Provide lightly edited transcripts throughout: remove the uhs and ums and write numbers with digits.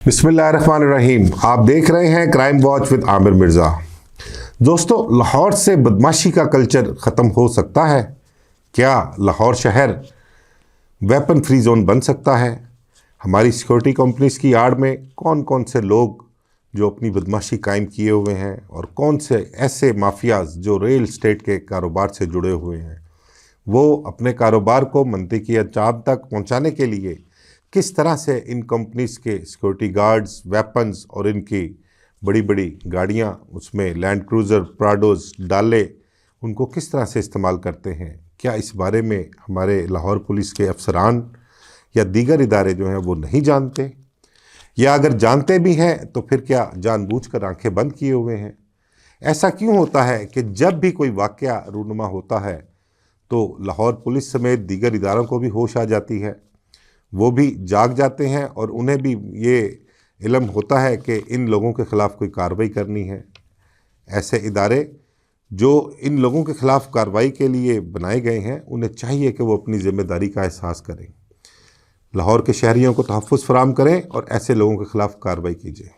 बिस्मिल्लाहिर्रहमानिर्रहीम। आप देख रहे हैं crime watch with Aamir Mirza. दोस्तों, लाहौर से बदमाशी का कल्चर ख़त्म हो सकता है क्या? लाहौर शहर वेपन फ्री जोन बन सकता है? हमारी सिक्योरिटी कंपनीज की आड़ में कौन कौन से लोग जो अपनी बदमाशी कायम किए हुए हैं और कौन से ऐसे माफियाज जो रियल एस्टेट के कारोबार से जुड़े हुए हैं, वो अपने कारोबार को मंतकी अंजाम तक पहुंचाने के लिए किस तरह से इन कंपनीज के सिक्योरिटी गार्ड्स, वेपन्स और इनकी बड़ी बड़ी गाड़ियां, उसमें लैंड क्रूज़र, प्राडोज, डाले, उनको किस तरह से इस्तेमाल करते हैं? क्या इस बारे में हमारे लाहौर पुलिस के अफसरान या दीगर इदारे जो हैं वो नहीं जानते? या अगर जानते भी हैं तो फिर क्या जानबूझकर आंखें बंद किए हुए हैं? ऐसा क्यों होता है कि जब भी कोई वाक़या रूनुमा होता है तो लाहौर पुलिस समेत दीगर इदारों को भी होश आ जाती है, वो भी जाग जाते हैं और उन्हें भी ये इल्म होता है कि इन लोगों के ख़िलाफ़ कोई कार्रवाई करनी है? ऐसे इदारे जो इन लोगों के ख़िलाफ़ कार्रवाई के लिए बनाए गए हैं, उन्हें चाहिए कि वो अपनी ज़िम्मेदारी का एहसास करें, लाहौर के शहरियों को तहफ़्फ़ुज़ फ़राहम करें और ऐसे लोगों के ख़िलाफ़ कार्रवाई कीजिए।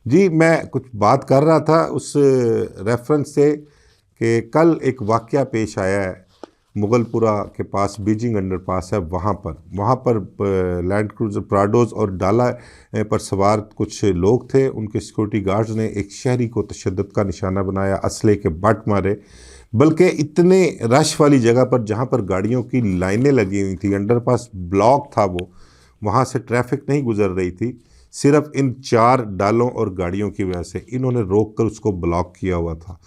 जी, मैं कुछ बात कर रहा था उस रेफरेंस से कि कल एक वाक़या पेश आया है मुगलपुरा के पास, बीजिंग अंडरपास है, वहाँ पर लैंड क्रूज़र, प्राडोज़ और डाला पर सवार कुछ लोग थे। उनके सिक्योरिटी गार्ड्स ने एक शहरी को तशद्दुद का निशाना बनाया, असले के बट मारे, बल्कि इतने रश वाली जगह पर जहाँ पर गाड़ियों की लाइनें लगी हुई थी, अंडरपास ब्लॉक था वो, वहाँ से ट्रैफिक नहीं गुजर रही थी, सिर्फ इन 4 डालों और गाड़ियों की वजह से इन्होंने रोक कर उसको ब्लॉक किया हुआ था।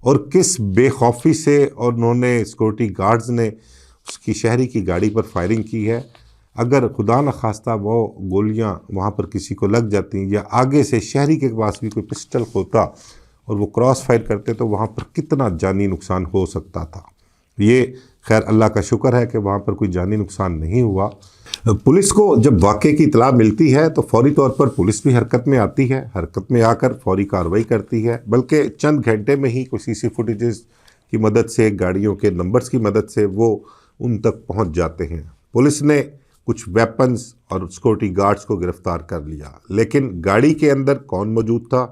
और किस बेखौफी से और उन्होंने सिक्योरिटी गार्ड्स ने उसकी शहरी की गाड़ी पर फायरिंग की है। अगर खुदा न खास्ता वो गोलियां वहाँ पर किसी को लग जाती या आगे से शहरी के पास भी कोई पिस्टल होता और वो क्रॉस फायर करते तो वहाँ पर कितना जानी नुकसान हो सकता था। ये खैर अल्लाह का शुक्र है कि वहाँ पर कोई जानी नुकसान नहीं हुआ। पुलिस को जब वाक़े की इतला मिलती है तो फौरी तौर पर पुलिस भी हरकत में आती है, हरकत में आकर फौरी कार्रवाई करती है, बल्कि चंद घंटे में ही कोई सीसी फुटेजेस की मदद से, गाड़ियों के नंबर्स की मदद से वो उन तक पहुंच जाते हैं। पुलिस ने कुछ वेपन्स और सिक्योरिटी गार्ड्स को गिरफ्तार कर लिया, लेकिन गाड़ी के अंदर कौन मौजूद था,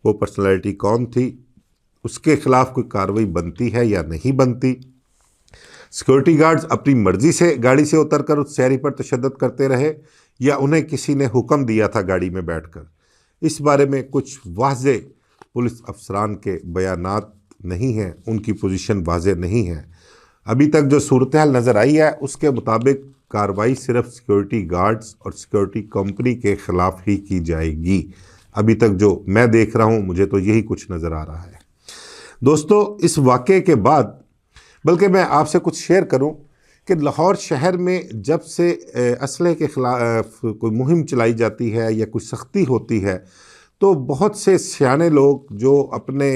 वो पर्सनैलिटी कौन थी, उसके खिलाफ कोई कार्रवाई बनती है या नहीं बनती? सिक्योरिटी गार्ड्स अपनी मर्जी से गाड़ी से उतरकर उस शहरी पर तशद्दुद करते रहे या उन्हें किसी ने हुक्म दिया था गाड़ी में बैठकर? इस बारे में कुछ वाज़े पुलिस अफसरान के बयानात नहीं हैं, उनकी पोजीशन वाज़े नहीं है। अभी तक जो सूरत हाल नज़र आई है उसके मुताबिक कार्रवाई सिर्फ सिक्योरिटी गार्ड्स और सिक्योरिटी कंपनी के ख़िलाफ़ ही की जाएगी। अभी तक जो मैं देख रहा हूँ, मुझे तो यही कुछ नज़र आ रहा है। दोस्तों, इस वाक़े के बाद बल्कि मैं आपसे कुछ शेयर करूं कि लाहौर शहर में जब से असले के ख़िलाफ़ कोई मुहिम चलाई जाती है या कुछ सख्ती होती है तो बहुत से सियाने लोग जो अपने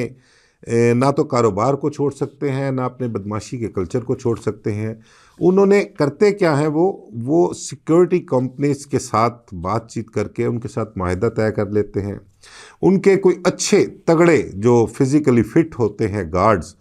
ना तो कारोबार को छोड़ सकते हैं, ना अपने बदमाशी के कल्चर को छोड़ सकते हैं, उन्होंने करते क्या है, वो सिक्योरिटी कंपनीज के साथ बातचीत करके उनके साथ माहिदा तय कर लेते हैं। उनके कोई अच्छे तगड़े जो फिज़िकली फ़िट होते हैं गार्ड्स,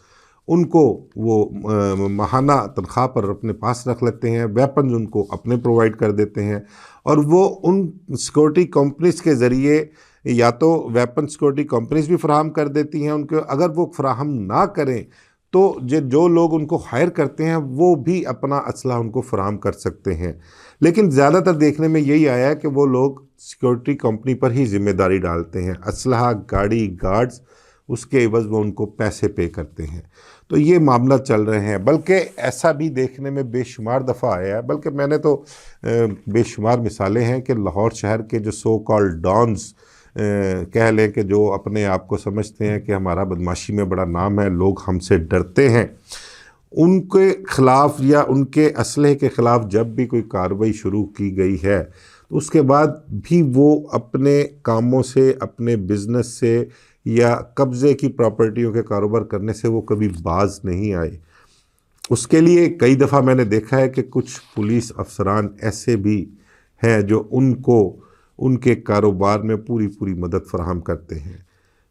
उनको वो माहाना तनख्वाह पर अपने पास रख लेते हैं, वेपन्स उनको अपने प्रोवाइड कर देते हैं और वो उन सिक्योरिटी कंपनीज के ज़रिए या तो वेपन सिक्योरिटी कंपनीज भी फराहम कर देती हैं उनको, अगर वो फराहम ना करें तो जो लोग उनको हायर करते हैं वो भी अपना असला उनको फराहम कर सकते हैं। लेकिन ज़्यादातर देखने में यही आया है कि वो लोग सिक्योरिटी कंपनी पर ही जिम्मेदारी डालते हैं, असलहा, गाड़ी, गार्ड्स, उसके एवज़ वो उनको पैसे पे करते हैं। तो ये मामला चल रहे हैं, बल्कि ऐसा भी देखने में बेशुमार दफ़ा आया है, बल्कि मैंने तो बेशुमार मिसालें हैं कि लाहौर शहर के जो सो कॉल्ड डॉन्स कह लें कि जो अपने आप को समझते हैं कि हमारा बदमाशी में बड़ा नाम है, लोग हमसे डरते हैं, उनके ख़िलाफ़ या उनके असलहे के ख़िलाफ़ जब भी कोई कार्रवाई शुरू की गई है तो उसके बाद भी वो अपने कामों से, अपने बिज़नेस से या कब्ज़े की प्रॉपर्टियों के कारोबार करने से वो कभी बाज नहीं आए। उसके लिए कई दफ़ा मैंने देखा है कि कुछ पुलिस अफसरान ऐसे भी हैं जो उनको उनके कारोबार में पूरी मदद फराहम करते हैं।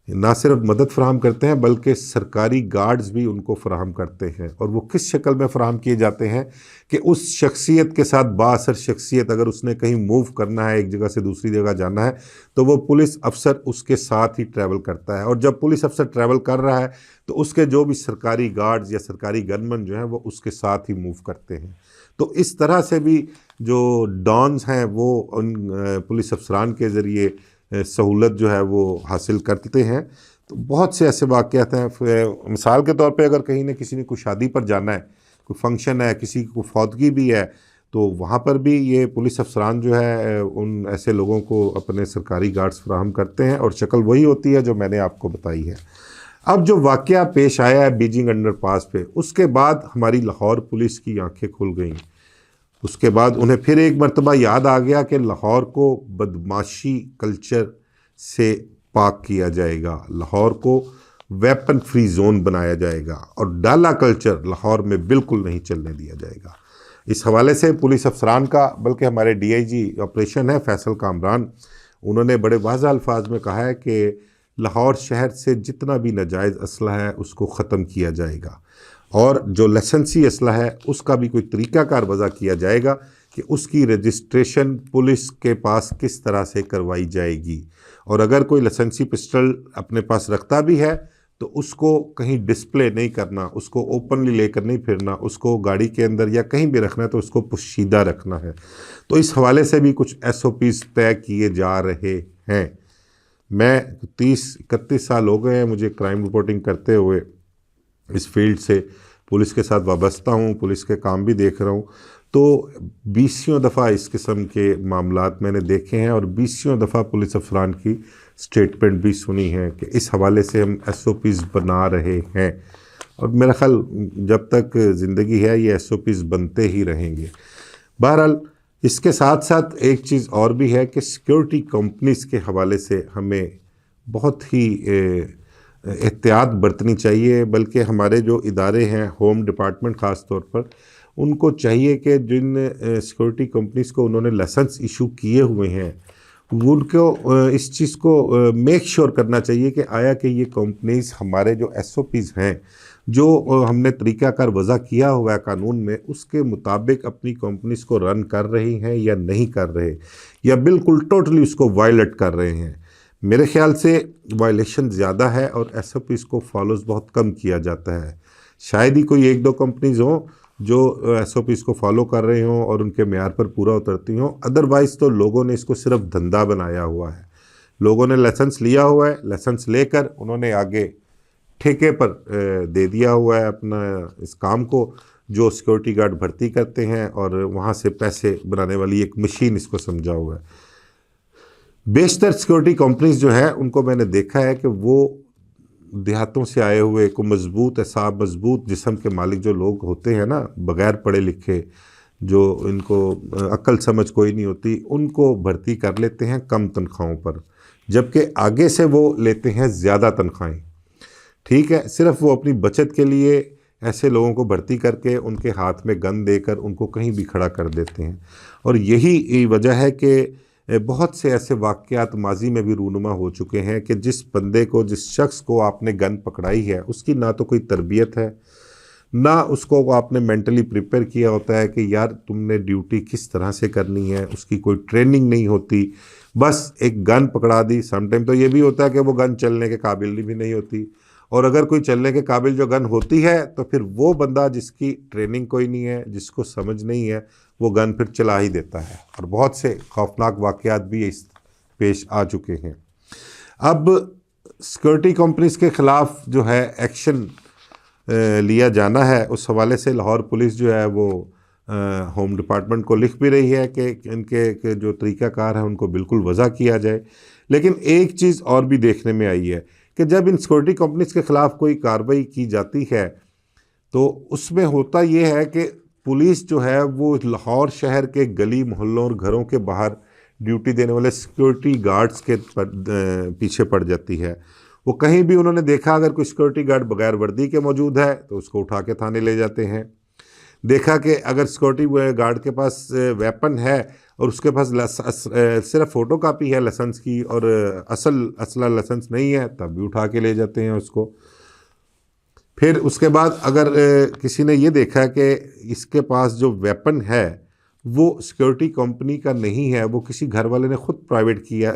ना सिर्फ मदद फराहम करते हैं बल्कि सरकारी गार्ड्स भी उनको फराहम करते हैं। और वो किस शक्ल में फ़राहम किए जाते हैं कि उस शख्सियत के साथ बाअसर शख्सियत अगर उसने कहीं मूव करना है, एक जगह से दूसरी जगह जाना है, तो वो पुलिस अफसर उसके साथ ही ट्रैवल करता है। और जब पुलिस अफसर ट्रैवल कर रहा है तो उसके जो भी सरकारी गार्ड्स या सरकारी गनमैन जो हैं वो उसके साथ ही मूव करते हैं। तो इस तरह से भी जो डॉन्स हैं वो उन पुलिस अफसरान के ज़रिए सहूलत जो है वो हासिल करते हैं। तो बहुत से ऐसे वाक़यात हैं। मिसाल के तौर पे अगर कहीं न किसी ने कोई शादी पर जाना है, कोई फंक्शन है, किसी को फौतगी भी है, तो वहाँ पर भी ये पुलिस अफसरान जो है उन ऐसे लोगों को अपने सरकारी गार्ड्स फराहम करते हैं और शक्ल वही होती है जो मैंने आपको बताई है। अब जो वाक़या पेश आया है बीजिंग अंडरपास पे, उसके बाद हमारी लाहौर पुलिस की आंखें खुल गईं। उसके बाद उन्हें फिर एक मरतबा याद आ गया कि लाहौर को बदमाशी कल्चर से पाक किया जाएगा, लाहौर को वेपन फ्री जोन बनाया जाएगा और डाला कल्चर लाहौर में बिल्कुल नहीं चलने दिया जाएगा। इस हवाले से पुलिस अफसरान का, बल्कि हमारे डीआईजी ऑपरेशन है फैसल कामरान, उन्होंने बड़े वाज़ेह अल्फाज में कहा है कि लाहौर शहर से जितना भी नाजायज़ असला है उसको ख़त्म किया जाएगा और जो लाइसेंसी असला है उसका भी कोई तरीक़ाकार वज़ा किया जाएगा कि उसकी रजिस्ट्रेशन पुलिस के पास किस तरह से करवाई जाएगी। और अगर कोई लाइसेंसी पिस्टल अपने पास रखता भी है तो उसको कहीं डिस्प्ले नहीं करना, उसको ओपनली लेकर नहीं फिरना, उसको गाड़ी के अंदर या कहीं भी रखना है तो उसको पोशीदा रखना है। तो इस हवाले से भी कुछ SOPs तय किए जा रहे हैं। मैं 30-31 साल हो गए हैं मुझे क्राइम रिपोर्टिंग करते हुए, इस फील्ड से पुलिस के साथ वाबस्ता हूँ, पुलिस के काम भी देख रहा हूँ। तो 20 दफ़ा इस किस्म के मामलात मैंने देखे हैं और 20 दफ़ा पुलिस अफसरान की स्टेटमेंट भी सुनी है कि इस हवाले से हम SOPs बना रहे हैं और मेरा ख्याल जब तक ज़िंदगी है ये SOPs बनते ही रहेंगे। बहरहाल इसके साथ साथ एक चीज़ और भी है कि सिक्योरिटी कंपनीज़ के हवाले से हमें बहुत ही एहतियात बरतनी चाहिए, बल्कि हमारे जो इदारे हैं, होम डिपार्टमेंट ख़ास तौर पर, उनको चाहिए कि जिन सिक्योरिटी कंपनीज़ को उन्होंने लाइसेंस इशू किए हुए हैं उनको इस चीज़ को मेक श्योर करना चाहिए कि आया कि ये कंपनीज़ हमारे जो SOPs हैं, जो हमने तरीक़ाकार वज़ा किया हुआ है कानून में, उसके मुताबिक अपनी कंपनीज़ को रन कर रही हैं या नहीं कर रहे, या बिल्कुल टोटली उसको वायलेट कर रहे हैं। मेरे ख़्याल से वायलेशन ज़्यादा है और SOPs को फॉलोज़ बहुत कम किया जाता है। शायद ही कोई 1-2 कंपनीज़ हों जो SOPs को फॉलो कर रहे हों और उनके मेयार पर पूरा उतरती हों, अदरवाइज़ तो लोगों ने इसको सिर्फ धंधा बनाया हुआ है। लोगों ने लाइसेंस लिया हुआ है, लाइसेंस लेकर उन्होंने आगे ठेके पर दे दिया हुआ है अपना इस काम को, जो सिक्योरिटी गार्ड भर्ती करते हैं और वहाँ से पैसे बनाने वाली एक मशीन इसको समझा हुआ है। बेशतर सिक्योरिटी कंपनीज जो है उनको मैंने देखा है कि वो देहातों से आए हुए को मजबूत एसाब, मजबूत जिस्म के मालिक जो लोग होते हैं ना, बग़ैर पढ़े लिखे, जो इनको अक्ल समझ कोई नहीं होती, उनको भर्ती कर लेते हैं कम तनख्वाहों पर, जबकि आगे से वो लेते हैं ज़्यादा तनख्वाहें। ठीक है, सिर्फ वो अपनी बचत के लिए ऐसे लोगों को भर्ती करके उनके हाथ में गन देकर उनको कहीं भी खड़ा कर देते हैं। और यही वजह है कि बहुत से ऐसे वाक़यात माजी में भी रूनुमा हो चुके हैं कि जिस बंदे को, जिस शख्स को आपने गन पकड़ाई है, उसकी ना तो कोई तरबियत है, ना उसको आपने मेंटली प्रिपेयर किया होता है कि यार तुमने ड्यूटी किस तरह से करनी है, उसकी कोई ट्रेनिंग नहीं होती, बस एक गन पकड़ा दी। समटाइम तो ये भी होता है कि वो गन चलने के काबिल भी नहीं होती, और अगर कोई चलने के काबिल जो गन होती है तो फिर वो बंदा जिसकी ट्रेनिंग कोई नहीं है, जिसको समझ नहीं है, वो गन फिर चला ही देता है। और बहुत से खौफनाक वाक़यात भी इस पेश आ चुके हैं। अब सिक्योरिटी कंपनीज़ के ख़िलाफ़ जो है एक्शन लिया जाना है, उस हवाले से लाहौर पुलिस जो है वो होम डिपार्टमेंट को लिख भी रही है कि इनके जो तरीक़ाकार हैं उनको बिल्कुल वज़ा किया जाए। लेकिन एक चीज़ और भी देखने में आई है कि जब इन सिक्योरिटी कंपनीज़ के ख़िलाफ़ कोई कार्रवाई की जाती है तो उसमें होता ये है कि पुलिस जो है वो लाहौर शहर के गली मोहल्लों और घरों के बाहर ड्यूटी देने वाले सिक्योरिटी गार्ड्स के पीछे पड़ जाती है। वो कहीं भी उन्होंने देखा अगर कोई सिक्योरिटी गार्ड बगैर वर्दी के मौजूद है तो उसको उठा के थाने ले जाते हैं। देखा कि अगर सिक्योरिटी गार्ड के पास वेपन है और उसके पास सिर्फ फ़ोटो कापी है लाइसेंस की और असला लाइसेंस नहीं है, तब भी उठा के ले जाते हैं उसको। फिर उसके बाद अगर किसी ने ये देखा है कि इसके पास जो वेपन है वो सिक्योरिटी कंपनी का नहीं है, वो किसी घर वाले ने खुद प्राइवेट किया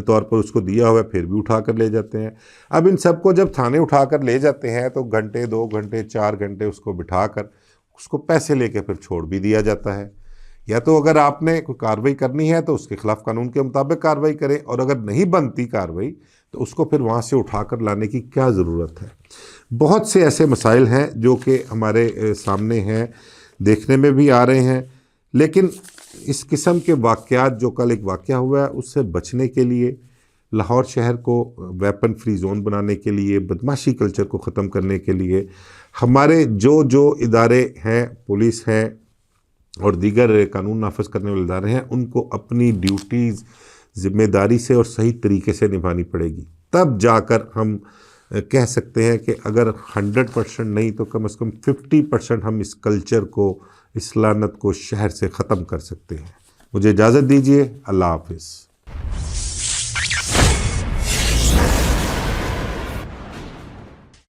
तौर पर उसको दिया हुआ है, फिर भी उठा कर ले जाते हैं। अब इन सबको जब थाने उठा कर ले जाते हैं तो घंटे 2 घंटे 4 घंटे उसको बिठा कर उसको पैसे लेके फिर छोड़ भी दिया जाता है। या तो अगर आपने कोई कार्रवाई करनी है तो उसके खिलाफ कानून के मुताबिक कार्रवाई करें, और अगर नहीं बनती कार्रवाई तो उसको फिर वहाँ से उठा कर लाने की क्या ज़रूरत है। बहुत से ऐसे मसाइल हैं जो कि हमारे सामने हैं, देखने में भी आ रहे हैं, लेकिन इस किस्म के वाक़यात, जो कल एक वाक़या हुआ है, उससे बचने के लिए, लाहौर शहर को वेपन फ्री जोन बनाने के लिए, बदमाशी कल्चर को ख़त्म करने के लिए हमारे जो इदारे हैं, पुलिस हैं और दीगर कानून नाफिज करने वाले इदारे हैं, उनको अपनी ड्यूटीज़ ज़िम्मेदारी से और सही तरीके से निभानी पड़ेगी। तब जाकर हम कह सकते हैं कि अगर 100% नहीं तो कम से कम 50% हम इस कल्चर को, इस लानत को शहर से ख़त्म कर सकते हैं। मुझे इजाज़त दीजिए। अल्लाह हाफ़िज़।